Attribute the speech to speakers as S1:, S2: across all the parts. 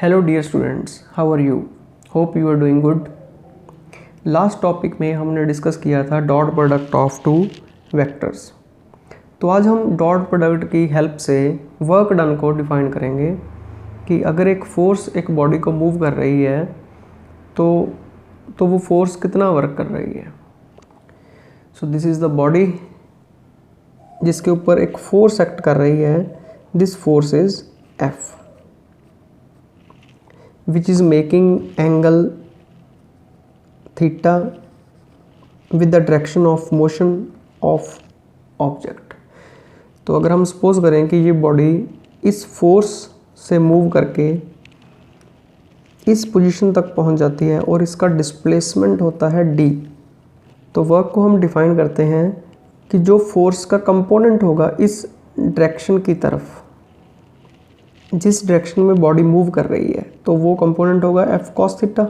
S1: Hello dear students, how are you? Hope you are doing good. Last topic में हमने discuss किया था dot product of two vectors. तो आज हम डॉट प्रोडक्ट की हेल्प से वर्क डन को डिफाइन करेंगे कि अगर एक फोर्स एक बॉडी को मूव कर रही है तो वो फोर्स कितना वर्क कर रही है। So this is the body जिसके ऊपर एक फोर्स एक्ट कर रही है। This force is F which is making angle theta with the direction of motion of object। तो अगर हम सपोज करें कि ये बॉडी इस फोर्स से मूव करके इस पोजीशन तक पहुंच जाती है और इसका डिस्प्लेसमेंट होता है d, तो वर्क को हम डिफाइन करते हैं कि जो फोर्स का कंपोनेंट होगा इस डायरेक्शन की तरफ, जिस डायरेक्शन में बॉडी मूव कर रही है, तो वो कंपोनेंट होगा F cos थीटा।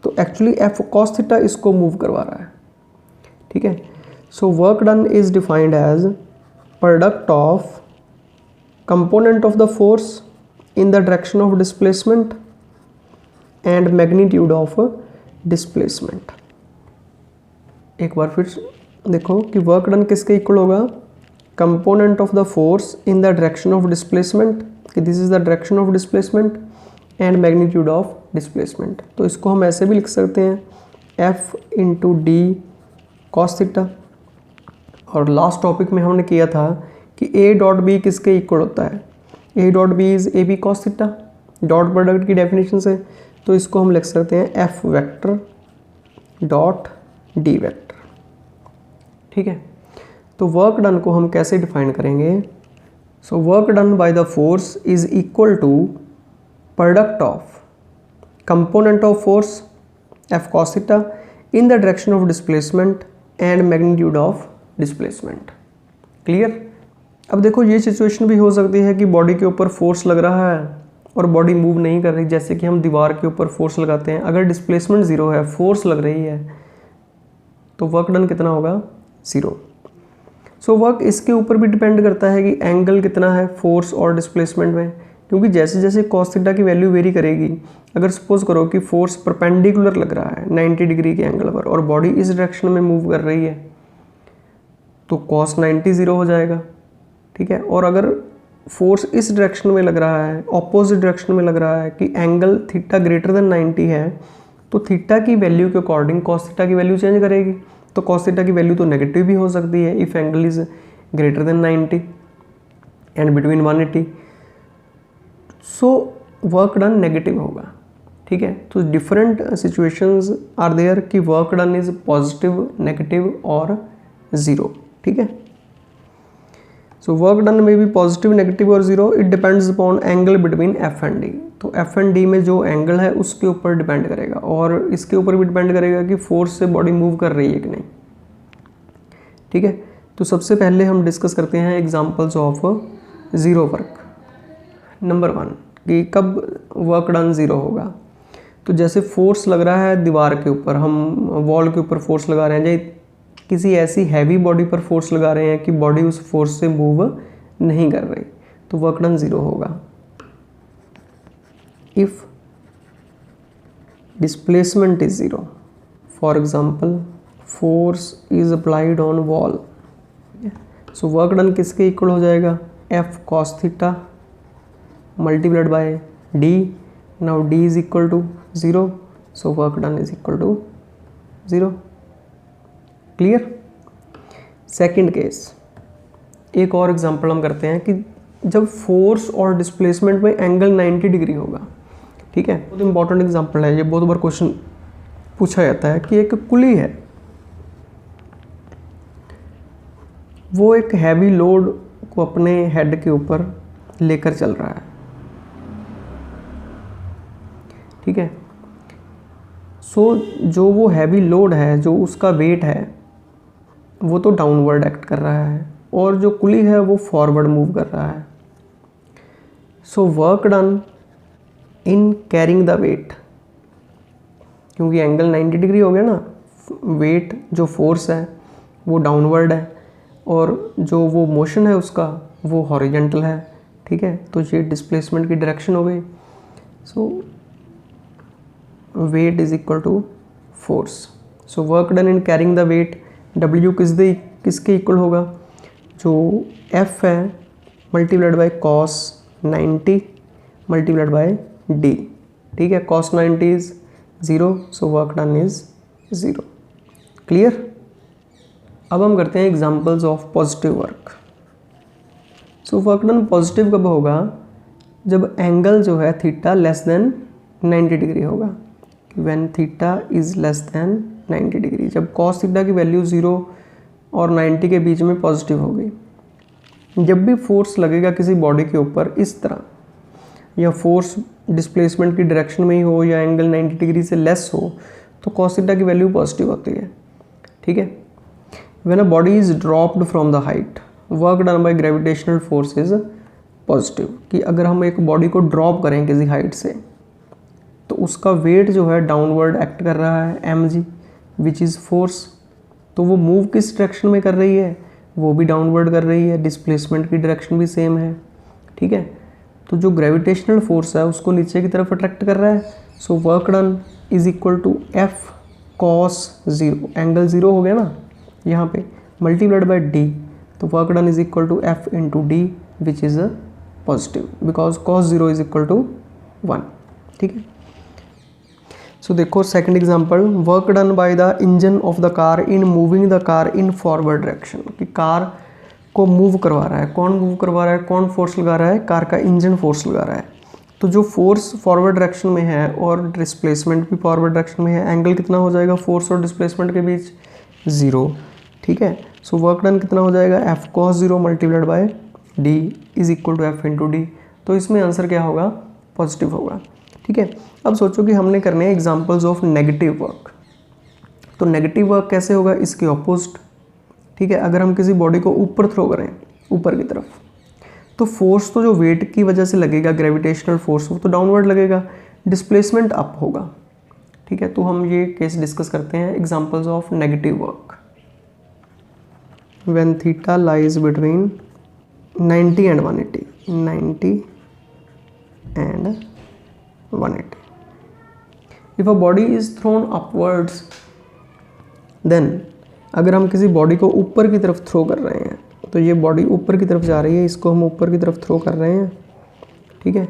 S1: तो एक्चुअली F cos थीटा इसको मूव करवा रहा है, ठीक है। So work done is defined as product of component of the force in the direction of displacement and magnitude of displacement. एक बार फिर देखो कि वर्क डन किसके इक्वल होगा, component of the force in the direction of displacement, कि this is the direction of displacement and magnitude of displacement. तो इसको हम ऐसे भी लिख सकते हैं F into D cos theta. और लास्ट टॉपिक में हमने किया था कि A डॉट बी किसके इक्वल होता है, A dot B is A B cos theta dot product की डेफिनेशन से। तो इसको हम लिख सकते हैं F vector dot D vector, ठीक है। तो वर्क डन को हम कैसे डिफाइन करेंगे। So work done by the force is equal to product of component of force F cos theta in the direction of displacement and magnitude of displacement. Clear. अब देखो ये सिचुएशन भी हो सकती है कि बॉडी के ऊपर फोर्स लग रहा है और बॉडी मूव नहीं कर रही, जैसे कि हम दीवार के ऊपर फोर्स लगाते हैं। अगर डिस्प्लेसमेंट ज़ीरो है, फोर्स लग रही है, तो वर्क डन कितना होगा, ज़ीरो। सो वर्क इसके ऊपर भी डिपेंड करता है कि एंगल कितना है फोर्स और डिस्प्लेसमेंट में, क्योंकि जैसे जैसे cos थीटा की वैल्यू वेरी करेगी। अगर सपोज करो कि फोर्स परपेंडिकुलर लग रहा है 90 डिग्री के एंगल पर और बॉडी इस डायरेक्शन में मूव कर रही है, तो cos 90 ज़ीरो हो जाएगा, ठीक है। और अगर फोर्स इस डायरेक्शन में लग रहा है, ऑपोजिट डायरेक्शन में लग रहा है कि एंगल थीटा ग्रेटर देन 90 है, तो थीटा की वैल्यू के अकॉर्डिंग cos थीटा की वैल्यू चेंज करेगी। तो cos थीटा की वैल्यू तो नेगेटिव भी हो सकती है if angle is greater than 90 and between 180। So work done negative होगा, ठीक है। तो डिफरेंट सिचुएशंस आर देयर कि work done is positive, negative और ज़ीरो, ठीक है। सो वर्क डन में भी पॉजिटिव, नेगेटिव और zero, it depends upon angle between F and D। तो F एंड D में जो एंगल है उसके ऊपर डिपेंड करेगा, और इसके ऊपर भी डिपेंड करेगा कि फोर्स से बॉडी मूव कर रही है कि नहीं, ठीक है। तो सबसे पहले हम डिस्कस करते हैं examples of zero work. Number 1 कि कब वर्क डन ज़ीरो होगा। तो जैसे फोर्स लग रहा है दीवार के ऊपर, हम वॉल के ऊपर फोर्स लगा रहे हैं, या किसी ऐसी हैवी बॉडी पर फोर्स लगा रहे हैं कि बॉडी उस फोर्स से मूव नहीं कर रही, तो वर्क डन ज़ीरो होगा। If displacement is zero, for example force is applied on wall, so work done किसके इक्वल हो जाएगा, F cos theta multiplied by D। Now D is equal to zero, so work done is equal to zero. Clear. Second case, एक और example हम करते हैं कि जब फोर्स और डिस्प्लेसमेंट में एंगल 90 डिग्री होगा, ठीक है। बहुत इंपॉर्टेंट एग्जांपल है ये, बहुत बार क्वेश्चन पूछा जाता है कि एक कुली है, वो एक हैवी लोड को अपने हेड के ऊपर लेकर चल रहा है, ठीक है। सो जो वो हैवी लोड है, जो उसका वेट है, वो तो डाउनवर्ड एक्ट कर रहा है, और जो कुली है वो फॉरवर्ड मूव कर रहा है। So work done in carrying the weight, क्योंकि एंगल 90 डिग्री हो गया ना, वेट जो फोर्स है वो डाउनवर्ड है और जो वो मोशन है उसका वो हॉरिजेंटल है, ठीक है। तो ये डिस्प्लेसमेंट की डायरेक्शन हो गई। So weight is equal to force. So work done in carrying the weight, W किसके इक्वल होगा, जो F है multiplied by cos 90 multiplied by D, ठीक है। Cos 90 is 0, so work done is 0। Clear. अब हम करते हैं examples of positive work. So work done positive कब होगा, जब एंगल जो है थीटा लेस देन 90 डिग्री होगा, when theta is less than 90 degree, जब कॉस थीटा की वैल्यू 0 और 90 के बीच में पॉजिटिव होगी। जब भी फोर्स लगेगा किसी बॉडी के ऊपर इस तरह, या फोर्स डिस्प्लेसमेंट की डायरेक्शन में ही हो या एंगल 90 डिग्री से लेस हो, तो कॉस थीटा की वैल्यू पॉजिटिव होती है, ठीक है। When a body is dropped from the height, work done by gravitational force is positive, कि अगर हम एक बॉडी को ड्रॉप करें किसी हाइट से तो उसका वेट जो है डाउनवर्ड एक्ट कर रहा है mg विच इज़ फोर्स, तो वो मूव किस डायरेक्शन में कर रही है, वो भी डाउनवर्ड कर रही है, डिस्प्लेसमेंट की डायरेक्शन भी सेम है, ठीक है। तो जो ग्रेविटेशनल फोर्स है उसको नीचे की तरफ अट्रैक्ट कर रहा है। So work done is equal to F cos 0, angle 0 हो गया ना यहाँ पे, मल्टीप्लाइड बाय डी, तो work done is equal to F into D which is a positive, because cos 0 is equal to 1, ठीक है। सो देखो second example, work done by the engine of the car in moving the car in forward direction, कि car को move करवा रहा है, कौन move करवा रहा है, कौन फोर्स लगा रहा है, कार का इंजन फोर्स लगा रहा है। तो जो फोर्स फॉरवर्ड डायरेक्शन में है और डिस्प्लेसमेंट भी फॉरवर्ड डायरेक्शन में है, एंगल कितना हो जाएगा फोर्स और डिस्प्लेसमेंट के बीच, 0, ठीक है। सो वर्क डन कितना हो जाएगा, F cos 0 multiplied by D is equal to F into D, तो इसमें आंसर क्या होगा, पॉजिटिव होगा, ठीक है। अब सोचो कि हमने करने हैं एग्जांपल्स ऑफ नेगेटिव वर्क, तो नेगेटिव वर्क कैसे होगा, इसके ऑपोजिट, ठीक है। अगर हम किसी बॉडी को ऊपर थ्रो करें ऊपर की तरफ, तो फोर्स तो जो वेट की वजह से लगेगा, ग्रेविटेशनल फोर्स, वो तो डाउनवर्ड लगेगा, डिस्प्लेसमेंट अप होगा, ठीक है। तो हम ये केस डिस्कस करते हैं, examples of negative work. When theta lies between 90 and 180, 90 and 180, if a body is thrown upwards, then अगर हम किसी बॉडी को ऊपर की तरफ थ्रो कर रहे हैं, तो ये बॉडी ऊपर की तरफ जा रही है, इसको हम ऊपर की तरफ थ्रो कर रहे हैं, ठीक है।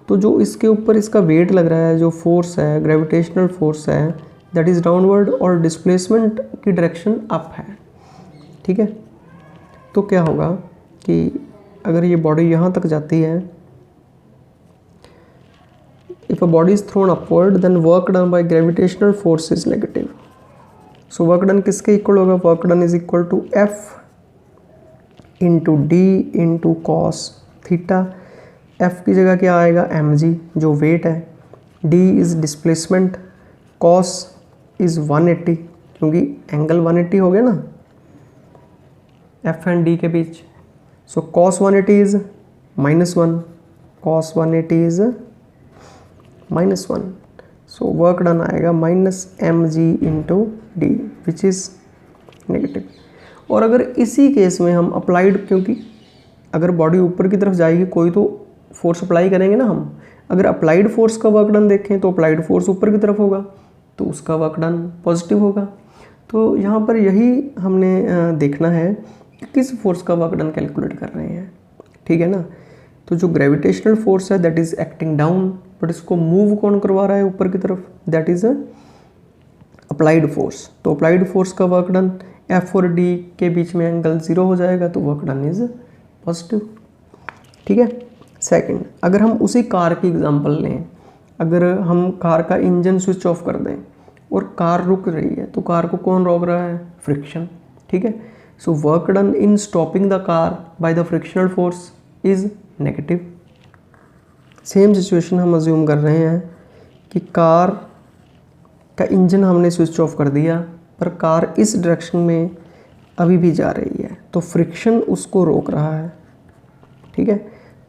S1: तो जो इसके ऊपर इसका वेट लग रहा है, जो फोर्स है, ग्रेविटेशनल फोर्स है, दैट इज़ डाउनवर्ड, और डिस्प्लेसमेंट की डायरेक्शन अप है, ठीक है। तो क्या होगा कि अगर ये बॉडी यहाँ तक जाती है, if a body is thrown upward then work done by gravitational force is negative, so work done किसके इक्वल होगा, work done is equal to F into D into cos theta, F की जगह क्या आएगा, mg जो wait है, D is displacement, cos is 180 क्योंकि angle 180 हो गया ना F एंड D के बीच, so cos 180 is -1, cos 180 is -1, so work done आएगा -mg into D which is negative. और अगर इसी केस में हम अप्लाइड, क्योंकि अगर बॉडी ऊपर की तरफ जाएगी कोई तो फोर्स अप्लाई करेंगे ना हम, अगर अप्लाइड फोर्स का वर्क डन देखें तो अप्लाइड फोर्स ऊपर की तरफ होगा, तो उसका वर्क डन पॉजिटिव होगा। तो यहाँ पर यही हमने देखना है कि किस फोर्स का वर्क डन कैलकुलेट कर रहे हैं, ठीक है ना। तो जो ग्रेविटेशनल फोर्स है that is acting down, but इसको मूव कौन करवा रहा है ऊपर की तरफ, that is a applied force. तो अप्लाइड फोर्स का वर्क डन एफ और डी के बीच में एंगल 0 हो जाएगा, तो वर्क डन इज़ पॉजिटिव, ठीक है। सेकंड, अगर हम उसी कार की एग्जांपल लें, अगर हम कार का इंजन स्विच ऑफ कर दें और कार रुक रही है, तो कार को कौन रोक रहा है, फ्रिक्शन, ठीक है। So work done in stopping the car by the frictional force is negative. Same situation हम अज्यूम कर रहे हैं कि कार का इंजन हमने स्विच ऑफ कर दिया, पर कार इस डायरेक्शन में अभी भी जा रही है, तो फ्रिक्शन उसको रोक रहा है, ठीक है।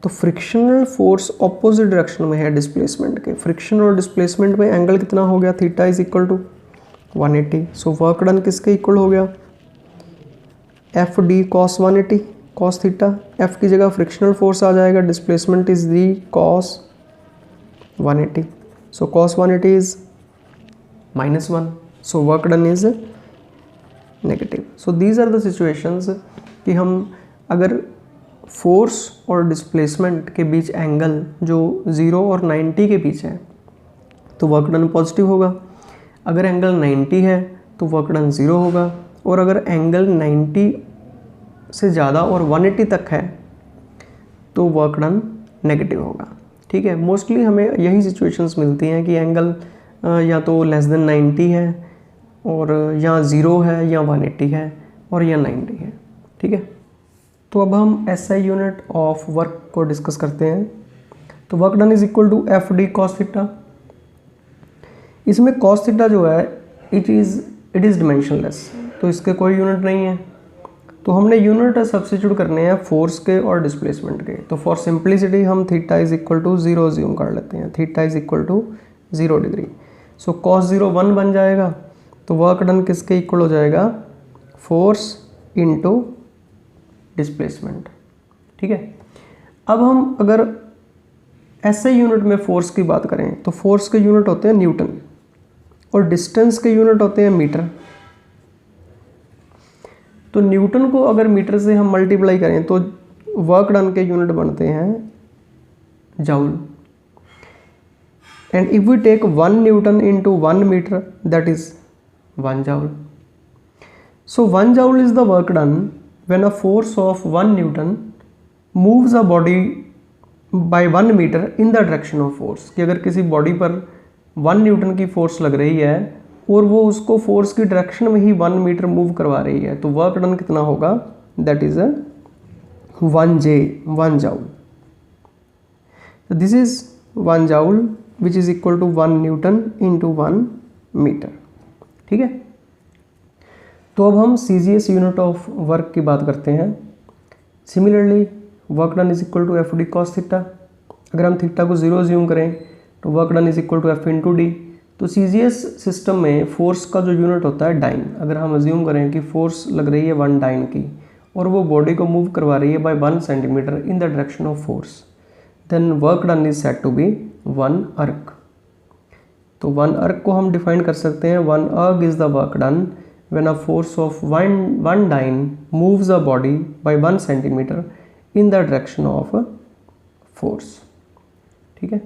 S1: तो फ्रिक्शनल फोर्स ऑपोजिट डायरेक्शन में है डिस्प्लेसमेंट के, फ्रिक्शन और डिस्प्लेसमेंट में एंगल कितना हो गया, theta is equal to 180। So work done किसके इक्वल हो गया, F D cos 180 cos theta, F की जगह फ्रिक्शनल फोर्स आ जाएगा, displacement is D cos 180. So cos 180 is -1. So work done is negative. So these are the situations कि हम अगर फोर्स और डिस्प्लेसमेंट के बीच एंगल जो 0 और 90 के बीच है तो वर्क डन पॉजिटिव होगा. अगर एंगल 90 है तो वर्क डन 0 होगा. और अगर एंगल 90 से ज़्यादा और 180 तक है तो वर्क डन नेगेटिव होगा. ठीक है, मोस्टली हमें यही सिचुएशंस मिलती हैं कि एंगल या तो लेस देन 90 है और या 0 है या 180 है और या 90 है. ठीक है, तो अब हम SI यूनिट ऑफ वर्क को डिस्कस करते हैं. तो work done is equal to FD cos theta. इसमें cos थीटा जो है इट इज़ डिमेंशनलेस, तो इसके कोई यूनिट नहीं है. तो हमने यूनिट सब्स्टिट्यूट करने हैं फोर्स के और डिस्प्लेसमेंट के. तो फॉर सिंप्लिसिटी हम theta is equal to 0 assume कर लेते हैं. Theta is equal to 0 degree. So cos 0 1 बन जाएगा. तो वर्क डन किसके इक्वल हो जाएगा? Force into displacement. ठीक है, अब हम अगर SI यूनिट में फोर्स की बात करें तो फोर्स के यूनिट होते हैं न्यूटन और डिस्टेंस के यूनिट होते हैं मीटर. तो न्यूटन को अगर मीटर से हम मल्टीप्लाई करें तो वर्क डन के यूनिट बनते हैं joule. And if we take 1 newton into 1 metre that is 1 joule. So 1 joule is the work done when a force of 1 Newton moves a body by 1 meter in the direction of force. कि अगर किसी body पर 1 Newton की force लग रही है और वो उसको फोर्स की डायरेक्शन में ही 1 मीटर मूव करवा रही है तो वर्क डन कितना होगा? That is 1 joule. So this is 1 joule which is equal to 1 Newton into 1 meter. ठीक है, तो अब हम CGS यूनिट ऑफ वर्क की बात करते हैं. Similarly work done is equal to FD cos theta. अगर हम थीटा को 0 ज्यूम करें तो work done is equal to F into D. तो CGS सिस्टम में फोर्स का जो यूनिट होता है डाइन. अगर हम अज्यूम करें कि फोर्स लग रही है 1 डाइन की और वो बॉडी को मूव करवा रही है by 1 centimetre in the direction of force, then work done is said to be 1 erg. तो 1 अर्क को हम डिफाइन कर सकते हैं. 1 erg is the work done when a force of 1 dyne moves a body by 1 centimetre in the direction of force. ठीक है,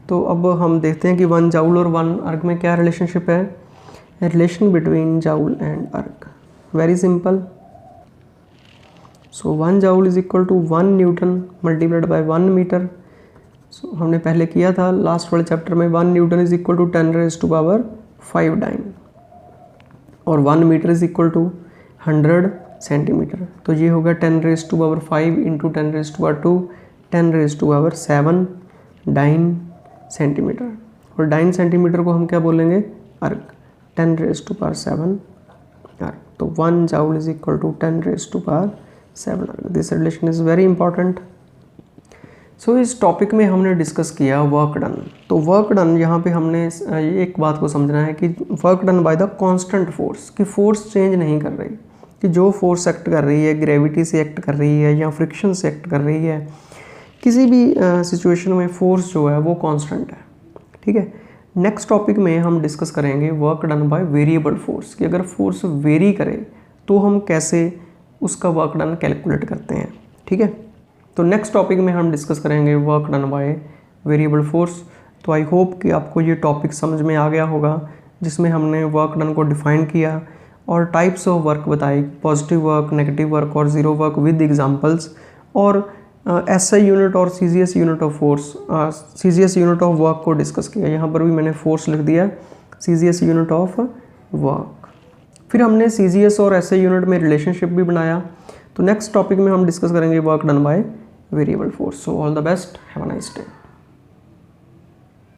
S1: तो अब हम देखते हैं कि 1 जाउल और 1 अर्क में क्या रिलेशनशिप है. Relation between joule and erg very simple. So 1 joule is equal to 1 newton multiplied by 1 metre. So, हमने पहले किया था लास्ट वाले चैप्टर में. 1 newton is equal to 10 raised to power 5 dyne और 1 metre is equal to 100 centimetre. तो ये होगा 10 raised to power 5 into 10 raised to power 2 10 raised to power 7 dyne centimetre. और डाइन सेंटीमीटर को हम क्या बोलेंगे? अर्क. 10 raised to power 7 अर्क. तो 1 joule is equal to 10 raised to power 7 erg. This relation is very important. So इस topic में हमने डिस्कस किया वर्क डन. तो वर्क डन यहाँ पे हमने एक बात को समझना है कि work done by the constant force, कि फोर्स चेंज नहीं कर रही, कि जो फोर्स एक्ट कर रही है ग्रेविटी से एक्ट कर रही है या फ्रिक्शन से एक्ट कर रही है, किसी भी सिचुएशन में फोर्स जो है वो कांस्टेंट है. ठीक है, नेक्स्ट टॉपिक में हम डिस्कस करेंगे work done by variable force, कि अगर फोर्स वेरी करे तो हम कैसे उसका वर्क डन कैलकुलेट करते हैं. ठीक है, तो नेक्स्ट टॉपिक में हम डिस्कस करेंगे work done by variable force. तो आई होप कि आपको ये टॉपिक समझ में आ गया होगा जिसमें हमने वर्क डन को डिफाइन किया और टाइप्स ऑफ वर्क बताई, पॉजिटिव वर्क, नेगेटिव वर्क और ज़ीरो वर्क विद एग्जांपल्स. और SI यूनिट और CGS unit of force, CGS unit of work को डिस्कस किया. यहाँ पर भी मैंने फोर्स लिख दिया, CGS यूनिट ऑफ वर्क. फिर हमने CGS और SI यूनिट में रिलेशनशिप भी बनाया. तो नेक्स्ट टॉपिक में हम डिस्कस करेंगे work done by variable force. So all the best, have a nice day.